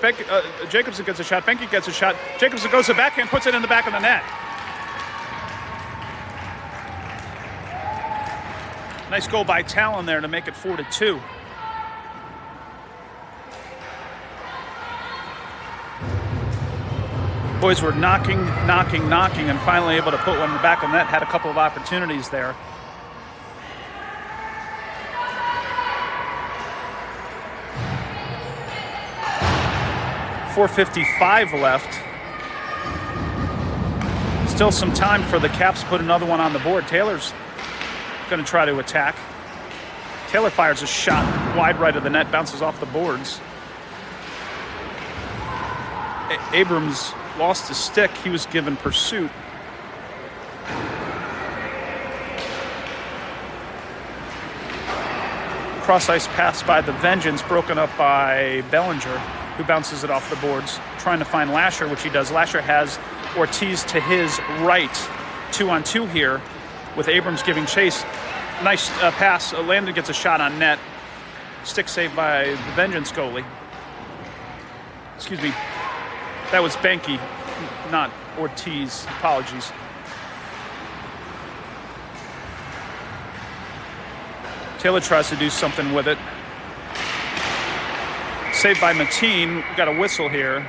Jacobson gets a shot. Benke gets a shot. Jacobson goes to the backhand, puts it in the back of the net. Nice goal by Talon there to make it 4-2. Boys were knocking, and finally able to put one in the back of the net. Had a couple of opportunities there. .455 left. Still some time for the Caps to put another one on the board. Taylor's going to try to attack. Taylor fires a shot wide right of the net, bounces off the boards. Abrams lost his stick. He was given pursuit. Cross ice pass by the Vengeance, broken up by Bellinger, who bounces it off the boards, trying to find Lasher, which he does. Lasher has Ortiz to his right, 2-on-2 here, with Abrams giving chase. Nice pass. Landon gets a shot on net. Stick saved by the Vengeance goalie. Excuse me. That was Benke, not Ortiz. Apologies. Taylor tries to do something with it. Saved by Mateen. We've got a whistle here.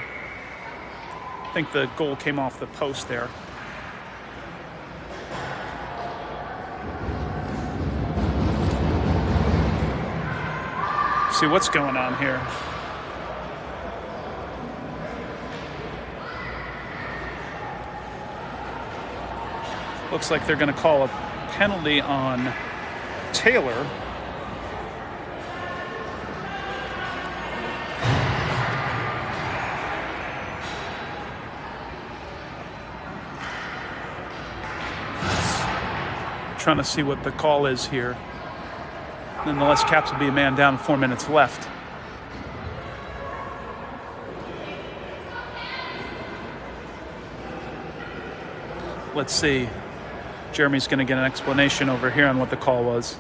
I think the goal came off the post there. See what's going on here. Looks like they're going to call a penalty on Taylor. Trying to see what the call is here. Nonetheless, Caps will be a man down, 4 minutes left. Let's see. Jeremy's going to get an explanation over here on what the call was.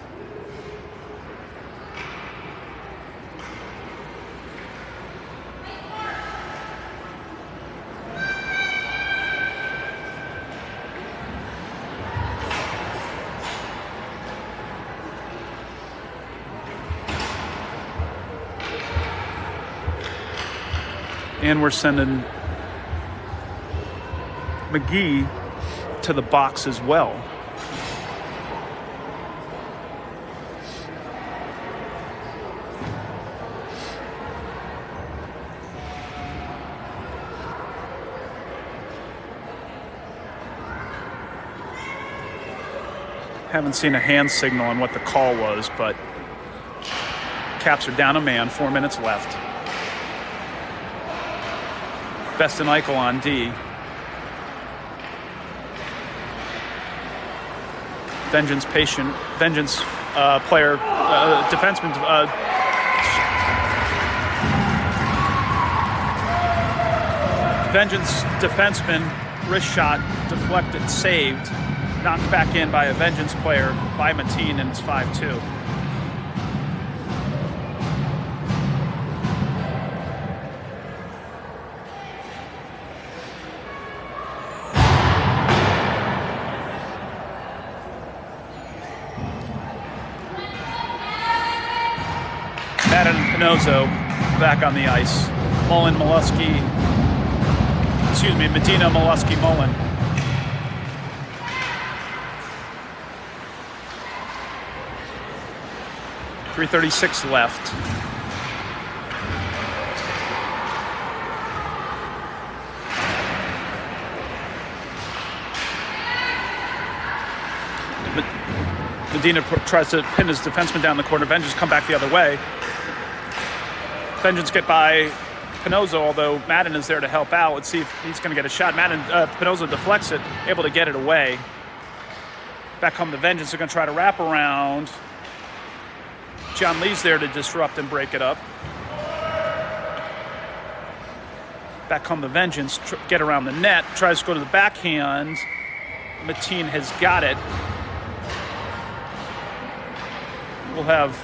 And we're sending McGee to the box as well. Haven't seen a hand signal on what the call was, but Caps are down a man, 4 minutes left. Best and Eichel on D. Vengeance patient. Vengeance player. Defenseman. Vengeance defenseman. Wrist shot. Deflected. Saved. Knocked back in by a Vengeance player by Mateen, and it's 5-2. Pinozzo back on the ice. Mullen, Molesky, Medina, Molesky, Mullen. .336 left. Medina tries to pin his defenseman down the corner. Vengeance come back the other way. Vengeance get by Pinozzo, although Madden is there to help out. Let's see if he's going to get a shot. Pinozzo deflects it, able to get it away. Back come the Vengeance. They're going to try to wrap around. John Lee's there to disrupt and break it up. Back come the Vengeance. Get around the net. Tries to go to the backhand. Mateen has got it. We'll have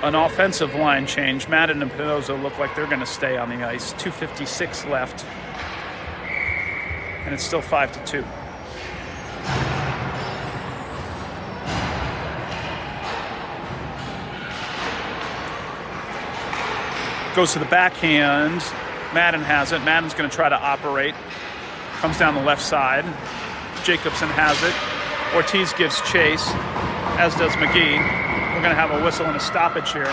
an offensive line change. Madden and Pinozzo look like they're going to stay on the ice. 2:56 left. And it's still 5-2. Goes to the backhand. Madden has it. Madden's going to try to operate. Comes down the left side. Jacobson has it. Ortiz gives chase, as does McGee. We're going to have a whistle and a stoppage here.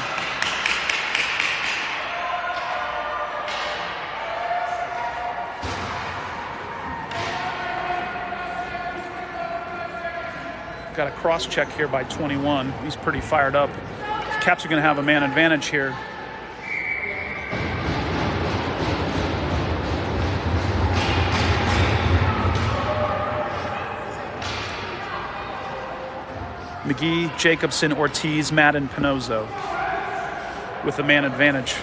Got a cross check here by 21. He's pretty fired up. Caps are going to have a man advantage here. McGee, Jacobson, Ortiz, Madden, Pinozzo with the man advantage.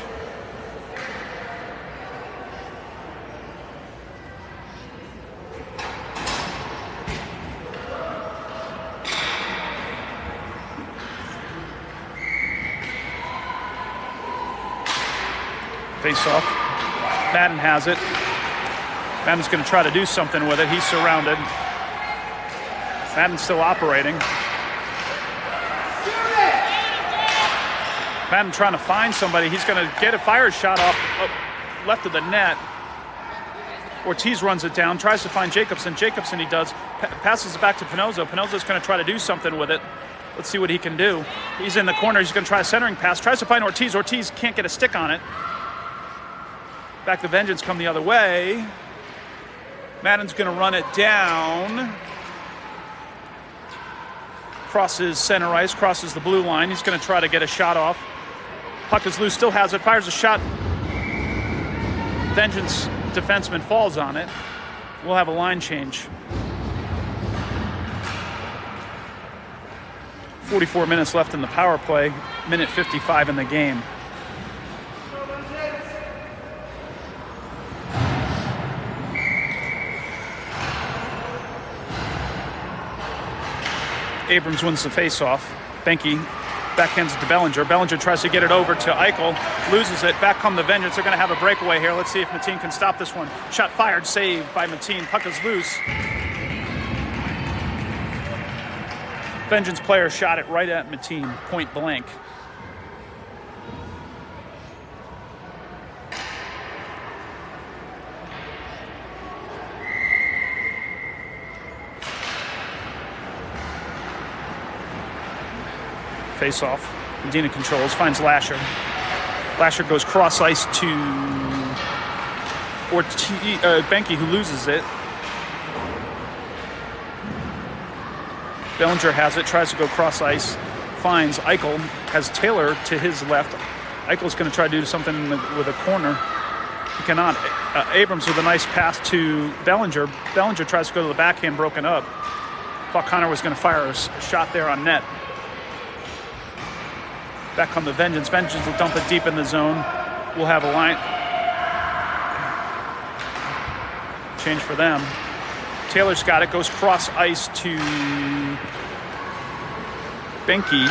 Face off. Madden has it. Madden's going to try to do something with it. He's surrounded. Madden's still operating. Madden trying to find somebody. He's going to get a fire shot off left of the net. Ortiz runs it down, tries to find Jacobson. Jacobson, he does. Passes it back to Pinozzo. Pinozzo's going to try to do something with it. Let's see what he can do. He's in the corner. He's going to try a centering pass. Tries to find Ortiz. Ortiz can't get a stick on it. Back the Vengeance come the other way. Madden's going to run it down. Crosses center ice, crosses the blue line. He's going to try to get a shot off. Puck is loose, still has it, fires a shot. Vengeance defenseman falls on it. We'll have a line change. 44 minutes left in the power play, minute 55 in the game. Abrams wins the face-off. Benke backhands it to Bellinger. Bellinger tries to get it over to Eichel. Loses it. Back come the Vengeance. They're going to have a breakaway here. Let's see if Mateen can stop this one. Shot fired. Saved by Mateen. Puck is loose. Vengeance player shot it right at Mateen. Point blank. Face off. Medina controls, finds Lasher. Lasher goes cross ice to Benke, who loses it. Bellinger has it, tries to go cross ice, finds Eichel, has Taylor to his left. Eichel's going to try to do something with a corner. He cannot. Abrams with a nice pass to Bellinger. Bellinger tries to go to the backhand, broken up. Thought Connor was going to fire a shot there on net. Back come the Vengeance. Vengeance will dump it deep in the zone. We'll have a line change for them. Taylor's got it. Goes cross ice to Benke,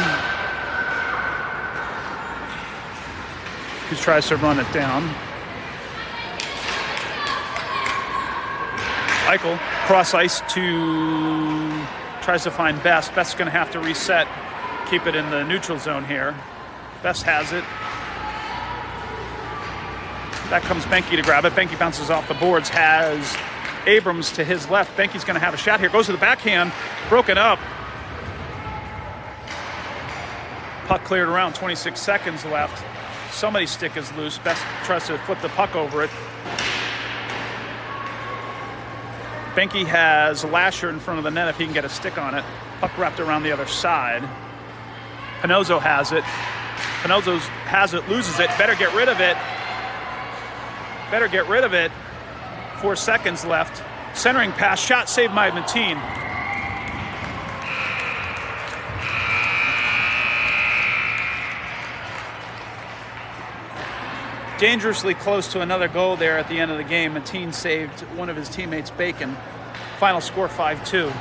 who tries to run it down. Eichel, cross ice tries to find Best. Best's going to have to reset, keep it in the neutral zone here. Best has it. Back comes Benke to grab it. Benke bounces off the boards, has Abrams to his left. Benke's going to have a shot here. Goes to the backhand, broken up. Puck cleared around, 26 seconds left. Somebody's stick is loose. Best tries to flip the puck over it. Benke has Lasher in front of the net if he can get a stick on it. Puck wrapped around the other side. Pinozzo has it. Pinozzo has it, loses it. Better get rid of it. Better get rid of it. 4 seconds left. Centering pass, shot saved by Mateen. Dangerously close to another goal there at the end of the game. Mateen saved one of his teammates, Bacon. Final score 5-2.